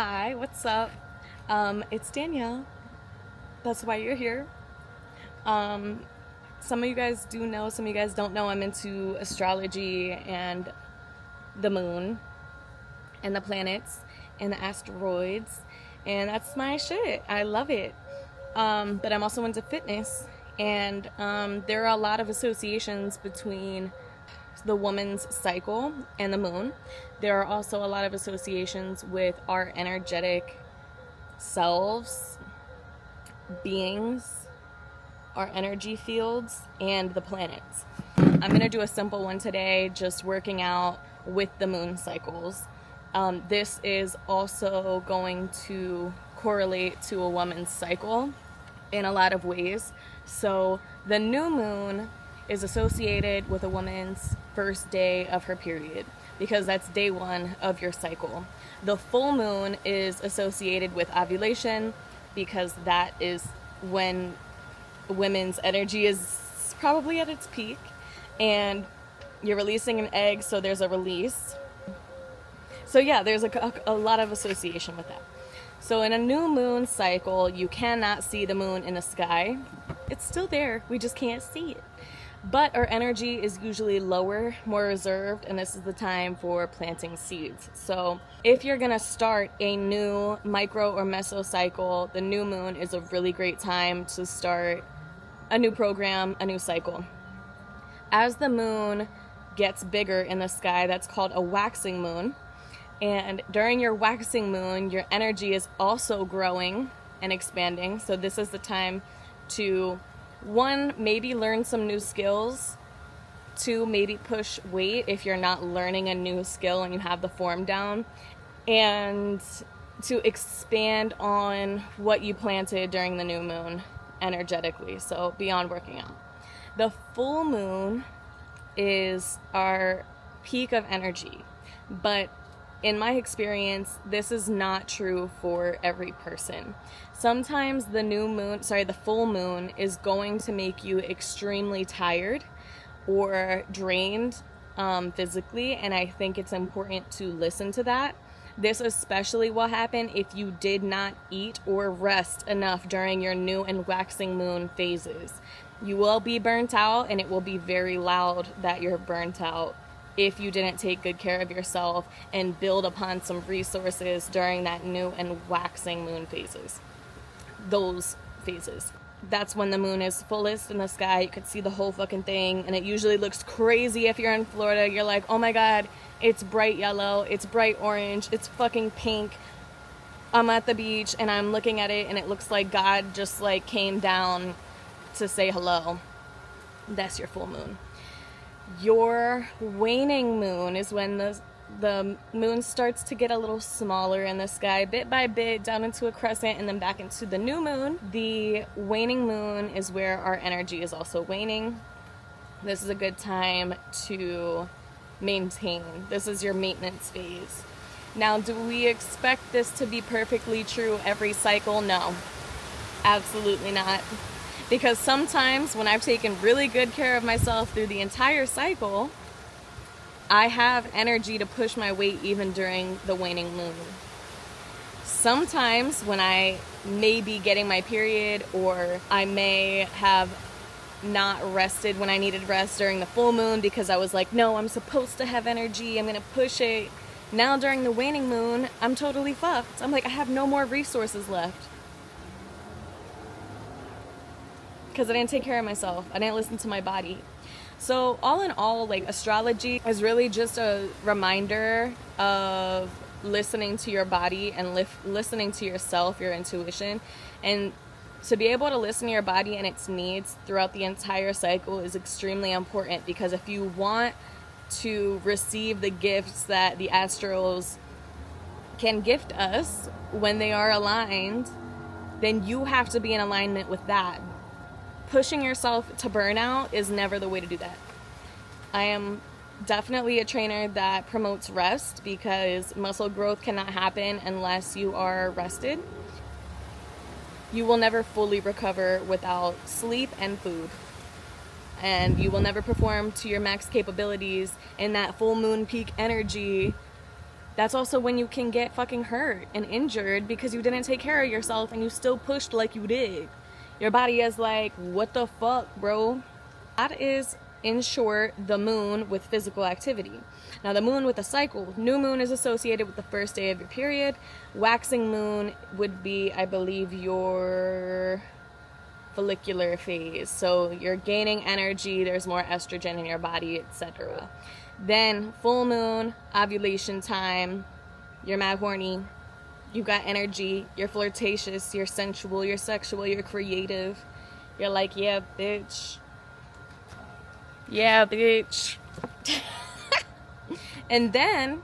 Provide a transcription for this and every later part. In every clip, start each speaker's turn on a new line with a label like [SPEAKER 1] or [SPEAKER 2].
[SPEAKER 1] Hi, what's up? It's Danielle. That's why you're here. Um, some of you guys do know, some of you guys don't know, I'm into astrology and the moon and the planets and the asteroids, and that's my shit. I love it. But I'm also into fitness, and there are a lot of associations between the woman's cycle and the moon. There are also a lot of associations with our energetic selves, beings, our energy fields, and the planets. I'm going to do a simple one today, just working out with the moon cycles. This is also going to correlate to a woman's cycle in a lot of ways. So the new moon is associated with a woman's first day of her period because that's day one of your cycle. The full moon is associated with ovulation because that is when women's energy is probably at its peak and you're releasing an egg, so there's a release. So yeah, there's a lot of association with that. So in a new moon cycle, you cannot see the moon in the sky. It's still there, we just can't see it. But our energy is usually lower, more reserved, and this is the time for planting seeds. So if you're gonna start a new micro or mesocycle, the new moon is a really great time to start a new program, a new cycle. As the moon gets bigger in the sky, that's called a waxing moon. And during your waxing moon, your energy is also growing and expanding. So this is the time to, one, maybe learn some new skills. Two, maybe push weight if you're not learning a new skill and you have the form down. And to expand on what you planted during the new moon energetically, so beyond working out. The full moon is our peak of energy, but in my experience, this is not true for every person. Sometimes the full moon is going to make you extremely tired or drained physically, and I think it's important to listen to that. This especially will happen if you did not eat or rest enough during your new and waxing moon phases. You will be burnt out, and it will be very loud that you're burnt out if you didn't take good care of yourself and build upon some resources during that new and waxing moon phases. Those phases. That's when the moon is fullest in the sky. You could see the whole fucking thing, and it usually looks crazy if you're in Florida. You're like, oh my god, it's bright yellow, it's bright orange, it's fucking pink. I'm at the beach and I'm looking at it and it looks like God just like came down to say hello. That's your full moon. Your waning moon is when the moon starts to get a little smaller in the sky, bit by bit, down into a crescent and then back into the new moon. The waning moon is where our energy is also waning. This is a good time to maintain. This is your maintenance phase. Now, do we expect this to be perfectly true every cycle? No, absolutely not. Because sometimes when I've taken really good care of myself through the entire cycle, I have energy to push my weight even during the waning moon. Sometimes when I may be getting my period, or I may have not rested when I needed rest during the full moon because I was like, no, I'm supposed to have energy, I'm gonna push it. Now during the waning moon, I'm totally fucked. I'm like, I have no more resources left. Because I didn't take care of myself. I didn't listen to my body. So all in all, like, astrology is really just a reminder of listening to your body and listening to yourself, your intuition. And to be able to listen to your body and its needs throughout the entire cycle is extremely important, because if you want to receive the gifts that the Astros can gift us when they are aligned, then you have to be in alignment with that. Pushing yourself to burnout is never the way to do that. I am definitely a trainer that promotes rest, because muscle growth cannot happen unless you are rested. You will never fully recover without sleep and food. And you will never perform to your max capabilities in that full moon peak energy That's also when you can get fucking hurt and injured because you didn't take care of yourself and you still pushed like you did. Your body is like, what the fuck, bro? That is, in short, the moon with physical activity. Now, the moon with a cycle, new moon is associated with the first day of your period. Waxing moon would be, I believe, your follicular phase. So you're gaining energy, there's more estrogen in your body, etc. Then full moon, ovulation time, you're mad horny, you got energy, you're flirtatious, you're sensual, you're sexual, you're creative. You're like, yeah, bitch. Yeah, bitch. And then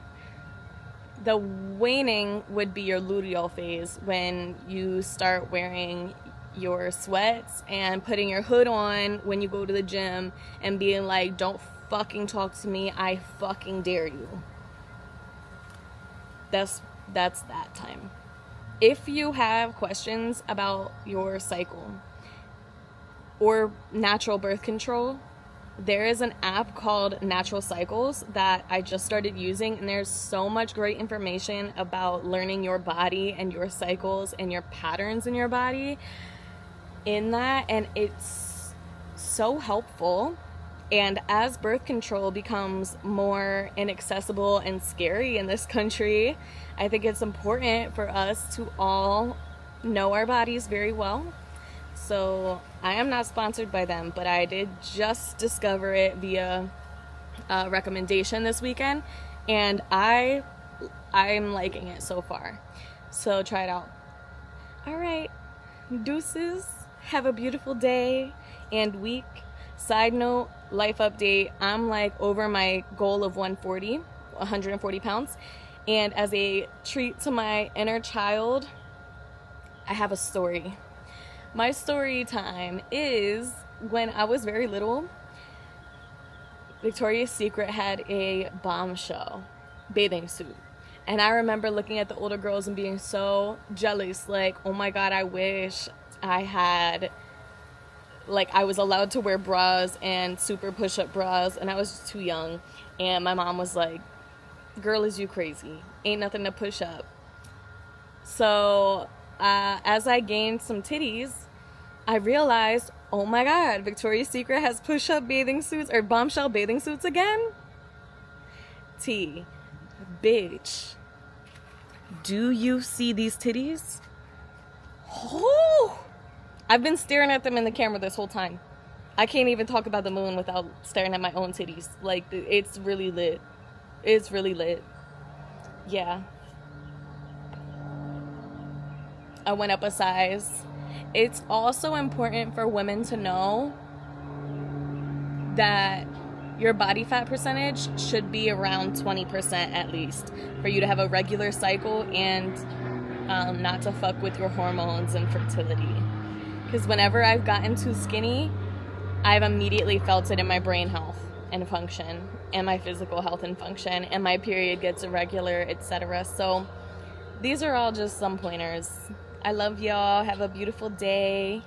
[SPEAKER 1] the waning would be your luteal phase, when you start wearing your sweats and putting your hood on when you go to the gym and being like, don't fucking talk to me, I fucking dare you. That's that time. If you have questions about your cycle or natural birth control, there is an app called Natural Cycles that I just started using, and there's so much great information about learning your body and your cycles and your patterns in your body in that, and it's so helpful. And as birth control becomes more inaccessible and scary in this country, I think it's important for us to all know our bodies very well. So I am not sponsored by them, but I did just discover it via a recommendation this weekend, and I'm liking it so far. So try it out. All right, deuces. Have a beautiful day and week. Side note, life update, I'm like over my goal of 140 pounds. And as a treat to my inner child, I have a story. My story time is when I was very little, Victoria's Secret had a bombshell bathing suit. And I remember looking at the older girls and being so jealous, like, oh my God, I wish I had, like, I was allowed to wear bras and super push-up bras, and I was just too young. And my mom was like, girl, is you crazy? Ain't nothing to push up. So as I gained some titties, I realized, oh my God, Victoria's Secret has push-up bathing suits or bombshell bathing suits again? T, bitch, do you see these titties? Oh, I've been staring at them in the camera this whole time. I can't even talk about the moon without staring at my own titties. Like, it's really lit. It's really lit. Yeah. I went up a size. It's also important for women to know that your body fat percentage should be around 20% at least for you to have a regular cycle and not to fuck with your hormones and fertility. Because whenever I've gotten too skinny, I've immediately felt it in my brain health and function and my physical health and function, and my period gets irregular, etc. So these are all just some pointers. I love y'all. Have a beautiful day.